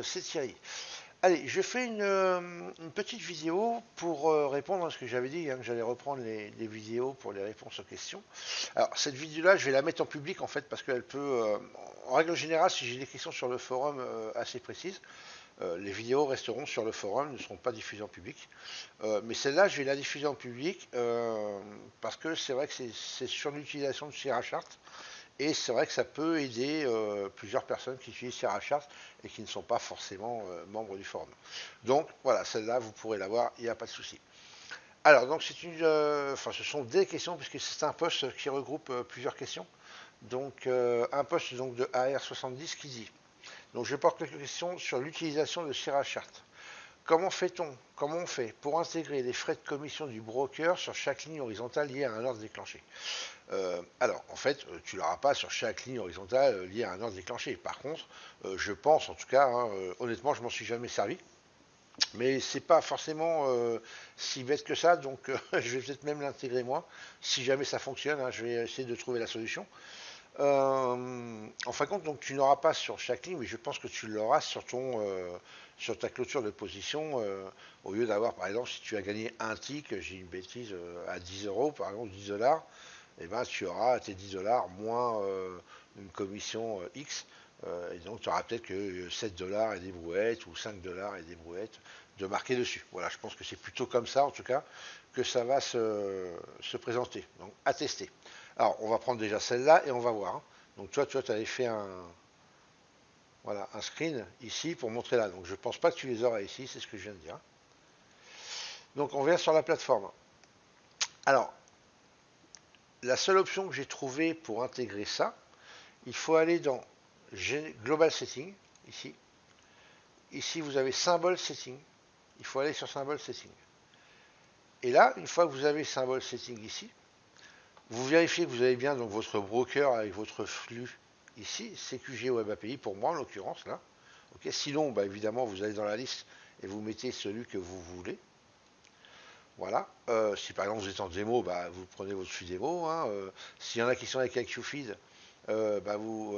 c'est Thierry. Allez, je fais une petite vidéo pour répondre à ce que j'avais dit, hein, que j'allais reprendre les vidéos pour les réponses aux questions. Alors, cette vidéo-là, je vais la mettre en public en fait, parce qu'elle peut, en règle générale, si j'ai des questions sur le forum assez précises, les vidéos resteront sur le forum, ne seront pas diffusées en public. Mais celle-là, je vais la diffuser en public parce que c'est vrai que c'est sur l'utilisation de SiraChart. Et c'est vrai que ça peut aider plusieurs personnes qui utilisent SiraChart et qui ne sont pas forcément membres du forum. Donc voilà, celle-là, vous pourrez la voir, il n'y a pas de souci. Alors, donc ce sont des questions puisque c'est un post qui regroupe plusieurs questions. Donc un post donc, de AR70 qui dit, donc je porte quelques questions sur l'utilisation de SiraChart. Comment on fait pour intégrer les frais de commission du broker sur chaque ligne horizontale liée à un ordre déclenché? Alors, en fait, tu l'auras pas sur chaque ligne horizontale liée à un ordre déclenché. Par contre, je pense, en tout cas, hein, honnêtement, je m'en suis jamais servi. Mais c'est pas forcément si bête que ça, donc je vais peut-être même l'intégrer moi. Si jamais ça fonctionne, hein, je vais essayer de trouver la solution. En fin de compte, donc tu n'auras pas sur chaque ligne, mais je pense que tu l'auras sur ta clôture de position, au lieu d'avoir, par exemple, si tu as gagné un tick, j'ai une bêtise, à 10 euros, par exemple, 10 dollars, et ben tu auras tes 10 dollars moins une commission X, et donc tu auras peut-être que 7 dollars et des brouettes, ou 5 dollars et des brouettes de marquer dessus. Voilà, je pense que c'est plutôt comme ça, en tout cas, que ça va se présenter. Donc, à tester. Alors, on va prendre déjà celle-là et on va voir, hein. Donc, toi, tu avais fait voilà, un screen ici pour montrer là. Donc, je ne pense pas que tu les auras ici, c'est ce que je viens de dire. Donc, on vient sur la plateforme. Alors, la seule option que j'ai trouvée pour intégrer ça, il faut aller dans Global Setting, ici. Ici, vous avez Symbol Setting. Il faut aller sur Symbol Setting. Et là, une fois que vous avez Symbol Setting ici, vous vérifiez que vous avez bien donc votre broker avec votre flux ici, CQG Web API pour moi en l'occurrence là. Okay, sinon, bah, évidemment, vous allez dans la liste et vous mettez celui que vous voulez. Voilà. Si par exemple vous êtes en démo, bah, vous prenez votre flux démo, hein. S'il y en a qui sont avec IQFeed, bah, vous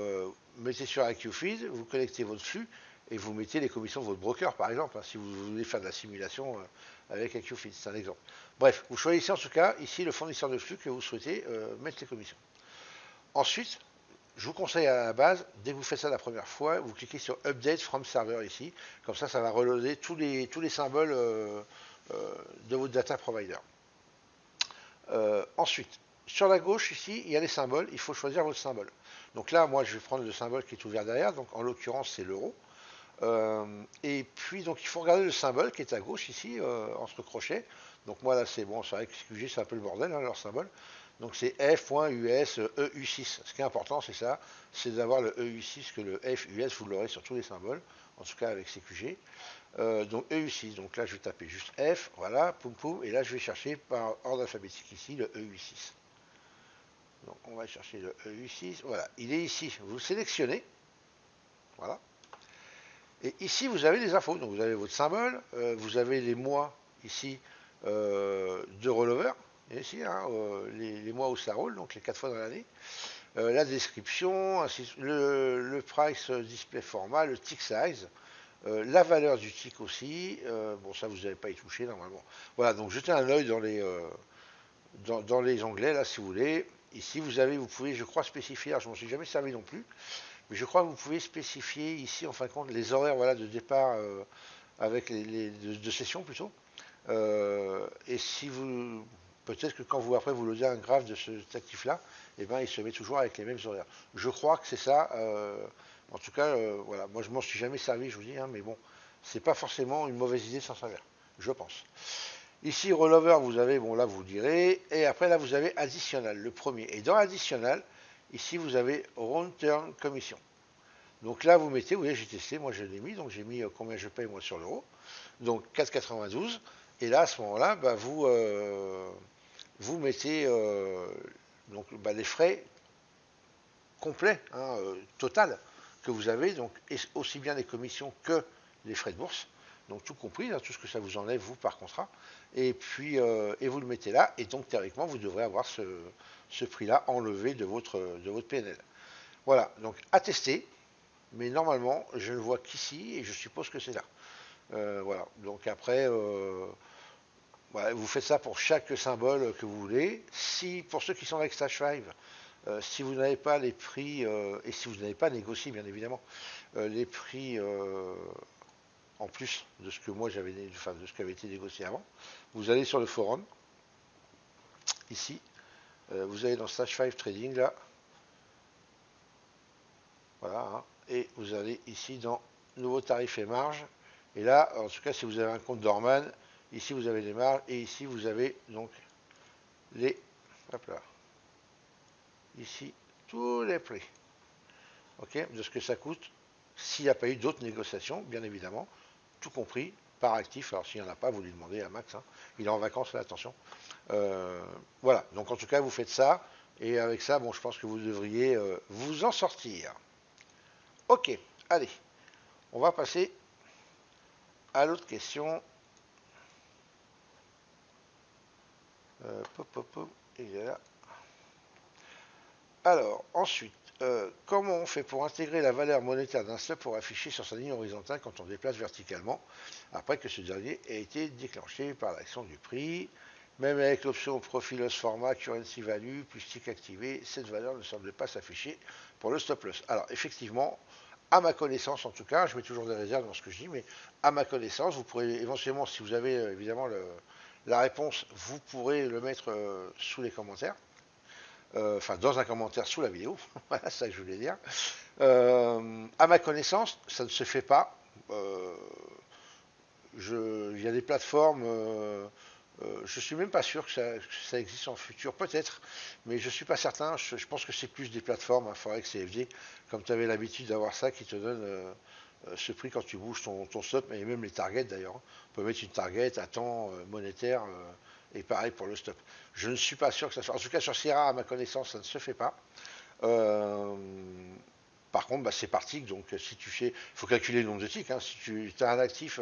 mettez sur IQFeed, vous connectez votre flux et vous mettez les commissions de votre broker, par exemple, hein, si vous voulez faire de la simulation avec IQFeed, c'est un exemple. Bref, vous choisissez en tout cas ici le fournisseur de flux que vous souhaitez mettre les commissions. Ensuite, je vous conseille à la base, dès que vous faites ça la première fois, vous cliquez sur Update from Server ici, comme ça va reloader tous les symboles de votre data provider. Ensuite, sur la gauche ici, il y a les symboles, il faut choisir votre symbole. Donc là, moi je vais prendre le symbole qui est ouvert derrière, donc en l'occurrence c'est l'euro. Et puis donc il faut regarder le symbole qui est à gauche ici, entre crochets. Donc moi là c'est bon, c'est vrai que QG c'est un peu le bordel, hein, leur symbole. Donc c'est F.US EU6. Ce qui est important c'est ça, c'est d'avoir le EU6, que le FUS vous l'aurez sur tous les symboles, en tout cas avec CQG. Donc EU6, donc là je vais taper juste F, voilà, poum poum, et là je vais chercher par ordre alphabétique ici le EU6. Donc on va chercher le EU6, voilà, il est ici, vous le sélectionnez, voilà. Et ici, vous avez les infos. Donc, vous avez votre symbole, vous avez les mois ici de rollover, et ici, hein, les mois où ça roule, donc les 4 fois dans l'année. La description, le price display format, le tick size, la valeur du tick aussi. Bon, ça, vous n'avez pas y toucher normalement. Voilà, donc jetez un œil dans les onglets, là, si vous voulez. Ici, vous pouvez, je crois, spécifier, alors je ne m'en suis jamais servi non plus, mais je crois que vous pouvez spécifier ici, en fin de compte, les horaires voilà, de départ avec de session plutôt. Et si vous, peut-être que quand vous après vous loadez un graphe de cet actif-là, eh ben, il se met toujours avec les mêmes horaires. Je crois que c'est ça. En tout cas, voilà, moi je m'en suis jamais servi, je vous dis, hein, mais bon, c'est pas forcément une mauvaise idée sans s'avère, je pense. Ici, rollover, vous avez, bon là vous direz, et après là vous avez additionnel, le premier. Et dans additionnel, ici vous avez round turn commission. Donc là vous mettez, vous voyez j'ai testé, moi je l'ai mis, donc j'ai mis combien je paye moi sur l'euro. Donc 4,92. Et là à ce moment-là, bah, vous mettez donc, bah, les frais complets, hein, total, que vous avez, donc aussi bien les commissions que les frais de bourse. Donc tout compris, hein, tout ce que ça vous enlève, vous, par contrat. Et puis, et vous le mettez là. Et donc, théoriquement, vous devrez avoir ce prix-là enlevé de votre PNL. Voilà, donc à tester. mais normalement, je ne vois qu'ici, et je suppose que c'est là. Voilà, donc après, ouais, vous faites ça pour chaque symbole que vous voulez. Si, pour ceux qui sont avec Stage 5, si vous n'avez pas les prix, et si vous n'avez pas négocié, bien évidemment, les prix en plus de ce que moi j'avais, enfin, de ce qui avait été négocié avant, vous allez sur le forum, ici, vous allez dans Stage 5 Trading, là, voilà, hein, et vous allez ici dans Nouveaux tarifs et marges, et là, en tout cas, si vous avez un compte Dorman, ici vous avez les marges, et ici vous avez donc les, hop là, ici, tous les prix, ok, de ce que ça coûte, s'il n'y a pas eu d'autres négociations, bien évidemment, tout compris par actif. Alors s'il n'y en a pas, vous lui demandez à Max, hein. Il est en vacances là, attention. Voilà, donc en tout cas, vous faites ça, et avec ça, bon, je pense que vous devriez vous en sortir. Ok, allez, on va passer à l'autre question. Pop, pop, pop, il est là. Alors, ensuite, comment on fait pour intégrer la valeur monétaire d'un stop pour afficher sur sa ligne horizontale quand on déplace verticalement, après que ce dernier ait été déclenché par l'action du prix? Même avec l'option Profit Loss Format, Currency Value, plus tick activé, cette valeur ne semble pas s'afficher pour le stop loss. Alors, effectivement, à ma connaissance en tout cas, je mets toujours des réserves dans ce que je dis, mais à ma connaissance, vous pourrez éventuellement, si vous avez évidemment la réponse, vous pourrez le mettre sous les commentaires. Enfin, dans un commentaire sous la vidéo, voilà, c'est ça que je voulais dire. À ma connaissance, ça ne se fait pas. Il y a des plateformes, je suis même pas sûr que ça existe en futur, peut-être, mais je suis pas certain. Je pense que c'est plus des plateformes, hein, Forex et CFD, comme tu avais l'habitude d'avoir ça, qui te donne ce prix quand tu bouges ton stop, et même les targets d'ailleurs. On peut mettre une target à temps monétaire, et pareil pour le stop. Je ne suis pas sûr que ça soit. En tout cas, sur Sierra, à ma connaissance, ça ne se fait pas. Euh, Par contre, bah, c'est parti. Donc, si tu fais, il faut calculer le nombre de ticks, hein. Si tu as un actif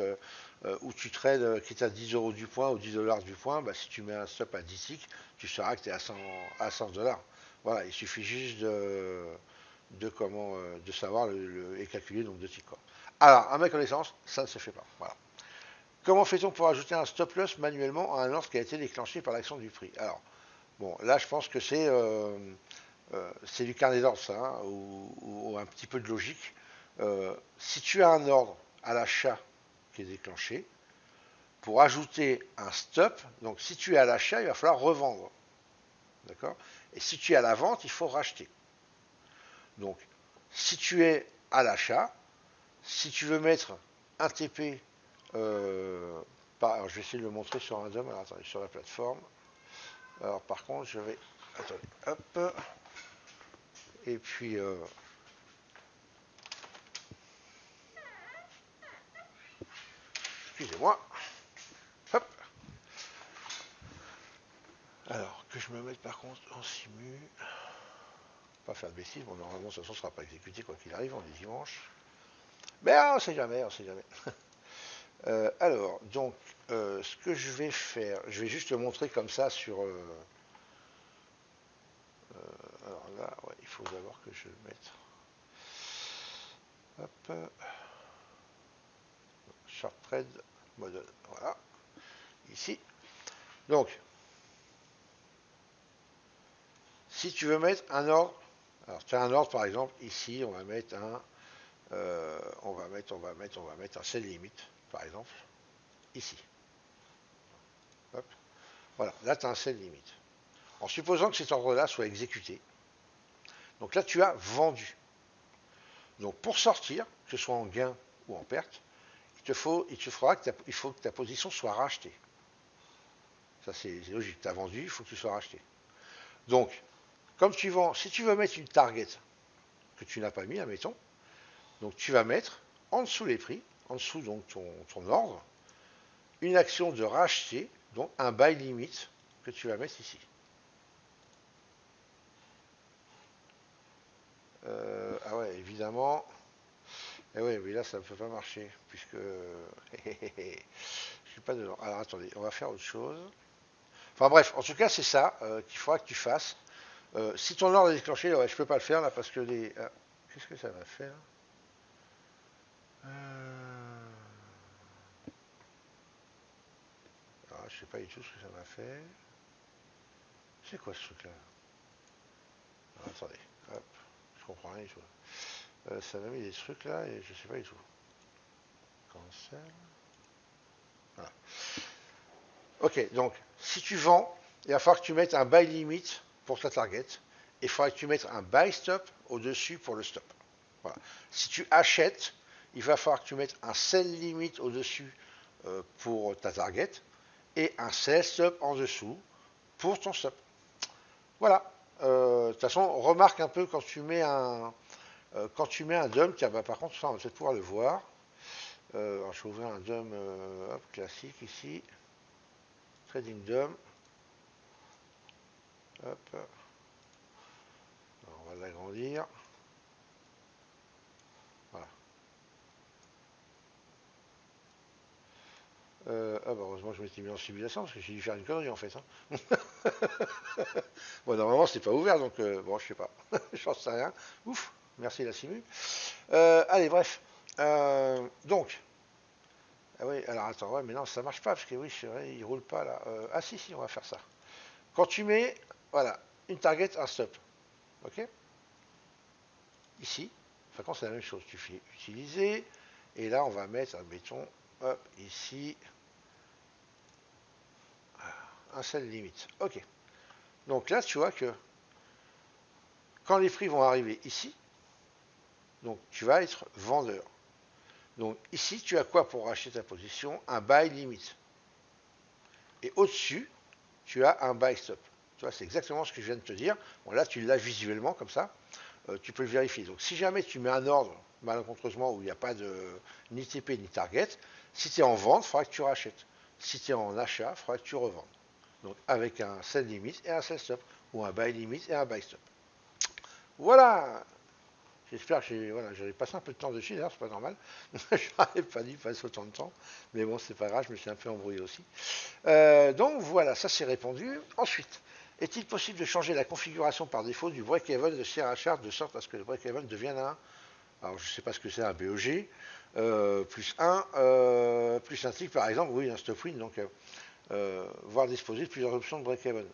où tu trades qui est à 10 euros du point ou 10 dollars du point, bah, si tu mets un stop à 10 ticks, tu sauras que tu es à 100 dollars. Voilà, il suffit juste de savoir et calculer le nombre de ticks, quoi. Alors, à ma connaissance, ça ne se fait pas. Voilà. Comment fait-on pour ajouter un stop loss manuellement à un ordre qui a été déclenché par l'action du prix? Alors, bon, là, je pense que c'est du carnet d'ordre, ça, hein, ou un petit peu de logique. Si tu as un ordre à l'achat qui est déclenché, pour ajouter un stop, donc si tu es à l'achat, il va falloir revendre. D'accord? Et si tu es à la vente, il faut racheter. Donc, si tu es à l'achat, si tu veux mettre un TP, alors je vais essayer de le montrer sur un DOM, alors attendez, sur la plateforme. Alors par contre, je vais, attendez, hop, et puis, excusez-moi, hop. Alors, que je me mette par contre en simu, pas faire de bêtises, bon normalement de toute façon, ne sera pas exécuté quoi qu'il arrive, on est dimanche. Mais on sait jamais, on sait jamais. Alors, donc, ce que je vais faire, je vais juste le montrer comme ça sur... alors là, ouais, il faut d'abord que je le mette. Hop. Short trade model. Voilà. Ici. Donc, si tu veux mettre un ordre, alors tu as un ordre par exemple, ici, on va mettre un sell limit, par exemple, ici. Hop. Voilà, là tu as un sell limit. En supposant que cet ordre-là soit exécuté, donc là tu as vendu. Donc pour sortir, que ce soit en gain ou en perte, il faut que ta position soit rachetée. Ça c'est logique, tu as vendu, il faut que tu sois racheté. Donc, comme tu vends, si tu veux mettre une target que tu n'as pas mis, admettons, donc tu vas mettre en dessous les prix, en dessous donc ton ordre, une action de racheter, donc un buy limit que tu vas mettre ici. Ah ouais, évidemment. Et ouais, mais là ça ne peut pas marcher, puisque je suis pas dedans. Alors attendez, on va faire autre chose. Enfin bref, en tout cas c'est ça qu'il faudra que tu fasses. Si ton ordre est déclenché, ouais, je peux pas le faire là parce que les. Ah, qu'est-ce que ça va faire? Alors, je sais pas du tout ce que ça m'a fait. C'est quoi ce truc-là? Attendez, hop, je comprends rien du tout. Ça m'a mis des trucs là et je sais pas du tout. Cancel. Voilà. Ok, donc si tu vends, il va falloir que tu mettes un buy limit pour ta target et il faudra que tu mettes un buy stop au-dessus pour le stop. Voilà. Si tu achètes, il va falloir que tu mettes un sell limit au-dessus pour ta target et un sell stop en dessous pour ton stop. Voilà. De toute façon, remarque un peu quand tu mets un dump, tiens, bah, par contre, ça, on va peut-être pouvoir le voir. Alors, je vais ouvrir un dump classique ici. Trading dump. Hop. Alors, on va l'agrandir. Voilà. Heureusement, je m'étais mis en simulation parce que j'ai dû faire une connerie en fait. Hein. Bon, normalement, c'était pas ouvert donc bon, je sais pas. J'en sais rien. Ouf, merci la simu. Allez, bref. Donc, ah oui, alors attends, ouais, mais non, ça marche pas parce que oui, c'est vrai, il roule pas là. Ah si, si, on va faire ça. Quand tu mets, voilà, une target, un stop, ok? Ici, enfin quand c'est la même chose, tu fais utiliser, et là on va mettre, admettons, hop, ici, un sell limite. Ok. Donc là, tu vois que quand les prix vont arriver ici, donc tu vas être vendeur. Donc ici, tu as quoi pour racheter ta position? Un buy limit. Et au-dessus, tu as un buy stop. Tu vois, c'est exactement ce que je viens de te dire. Bon, là, tu l'as visuellement comme ça. Tu peux le vérifier. Donc si jamais tu mets un ordre malencontreusement où il n'y a pas de ni TP ni target, si tu es en vente, il faudra que tu rachètes. Si tu es en achat, il faudra que tu revendes. Donc avec un sell limit et un sell stop, ou un buy limit et un buy stop. Voilà. J'espère que j'ai passé un peu de temps dessus, d'ailleurs, c'est pas normal. J'aurais pas dû passer autant de temps. Mais bon, c'est pas grave, je me suis un peu embrouillé aussi. Donc voilà, ça c'est répondu. Ensuite, est-il possible de changer la configuration par défaut du break-even de Sierra Chart de sorte à ce que le break-even devienne un, alors je ne sais pas ce que c'est, un BOG, plus un tick par exemple, oui, un stop win, donc voire disposer de plusieurs options de break-even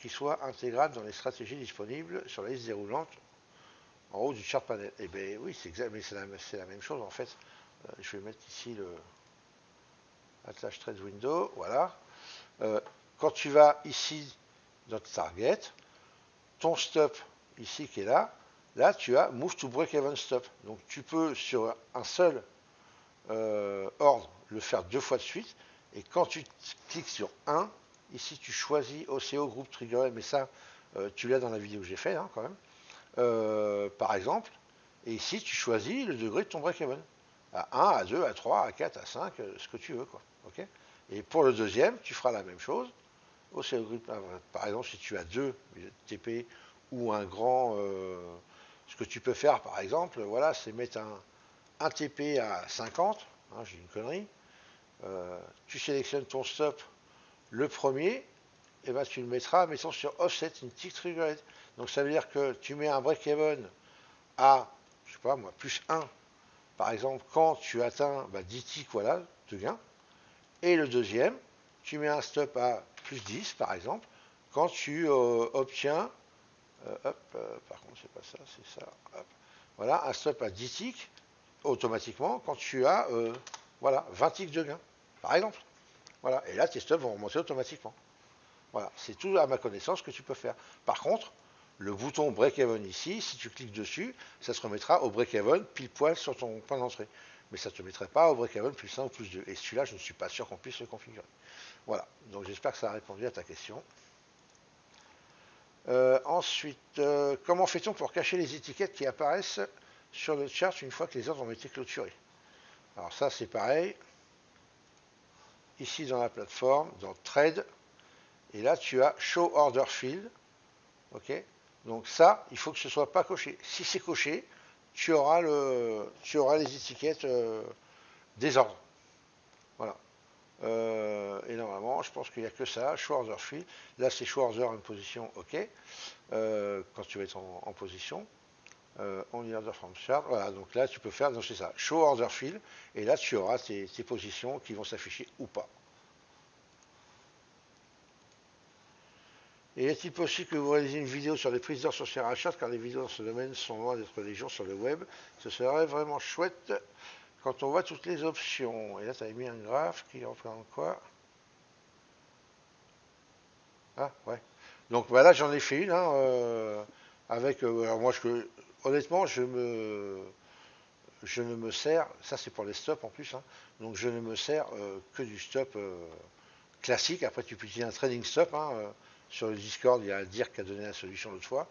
qui soient intégrables dans les stratégies disponibles sur la liste déroulante en haut du chart panel. Eh bien oui, c'est exact, mais c'est la même chose en fait. Je vais mettre ici le Atlas Trade Window, voilà. Quand tu vas ici dans Target, ton stop ici qui est là tu as Move to Break Even Stop. Donc tu peux sur un seul ordre le faire deux fois de suite. Et quand tu cliques sur 1, ici tu choisis OCO Group Trigger, mais ça tu l'as dans la vidéo que j'ai fait hein, quand même. Par exemple, et ici tu choisis le degré de ton break-even. À 1, à 2, à 3, à 4, à 5, ce que tu veux. Quoi. Okay, et pour le deuxième, tu feras la même chose. Par exemple, si tu as deux TP ou un grand, ce que tu peux faire, par exemple, voilà, c'est mettre un TP à 50, hein, j'ai une connerie, tu sélectionnes ton stop, le premier, et ben tu le mettras, mettons sur offset, une tick trigger. Donc ça veut dire que tu mets un break-even à, je sais pas moi, plus 1, par exemple, quand tu atteins 10 ticks, voilà, de gain, et le deuxième, tu mets un stop à plus 10, par exemple, quand tu obtiens, par contre, c'est pas ça, c'est ça, hop, voilà, un stop à 10 ticks, automatiquement, quand tu as, voilà, 20 ticks de gain, par exemple. Voilà, et là, tes stops vont remonter automatiquement. Voilà, c'est tout à ma connaissance que tu peux faire. Par contre, le bouton break-even ici, si tu cliques dessus, ça se remettra au break-even pile poil sur ton point d'entrée. Mais ça ne te mettrait pas au break-even plus 1 ou plus 2. Et celui-là, je ne suis pas sûr qu'on puisse le configurer. Voilà, donc j'espère que ça a répondu à ta question. Ensuite, comment fait-on pour cacher les étiquettes qui apparaissent sur le chart une fois que les ordres ont été clôturés? Alors ça, c'est pareil. Ici, dans la plateforme, dans Trade, et là, tu as Show Order Field. Ok. Donc ça, il faut que ce ne soit pas coché. Si c'est coché, tu auras les étiquettes des ordres. Voilà. Et normalement, je pense qu'il n'y a que ça, Show Order Field. Là, c'est Show Order en position, ok. Quand tu vas être en position. only order from chart. Voilà, donc là, tu peux faire, donc c'est ça, show order field, et là, tu auras tes positions qui vont s'afficher ou pas. Et est-il possible que vous réalisez une vidéo sur les prises d'heures sur ShareAchat, car les vidéos dans ce domaine sont loin d'être légion sur le web. Ce serait vraiment chouette quand on voit toutes les options. Et là, tu avais mis un graphe qui représente quoi? Ah, ouais. Donc voilà, j'en ai fait une, hein, avec, alors moi, honnêtement, je ne me sers, ça c'est pour les stops en plus, hein, donc je ne me sers que du stop classique. Après, tu peux utiliser un trading stop, hein, sur le Discord, il y a Dirk qui a donné la solution l'autre fois.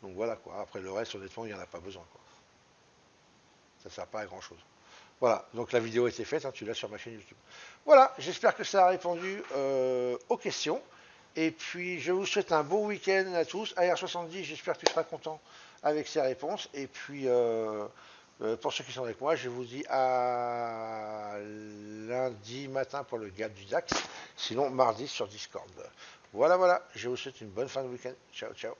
Donc voilà quoi. Après le reste, honnêtement, il n'y en a pas besoin quoi. Ça ne sert pas à grand chose. Voilà, donc la vidéo a été faite, hein, tu l'as sur ma chaîne YouTube. Voilà, j'espère que ça a répondu aux questions. Et puis je vous souhaite un bon week-end à tous. AR70, j'espère que tu seras content avec ces réponses. Et puis pour ceux qui sont avec moi, je vous dis à lundi matin pour le gap du DAX. Sinon mardi sur Discord. Voilà, voilà, je vous souhaite une bonne fin de week-end. Ciao, ciao.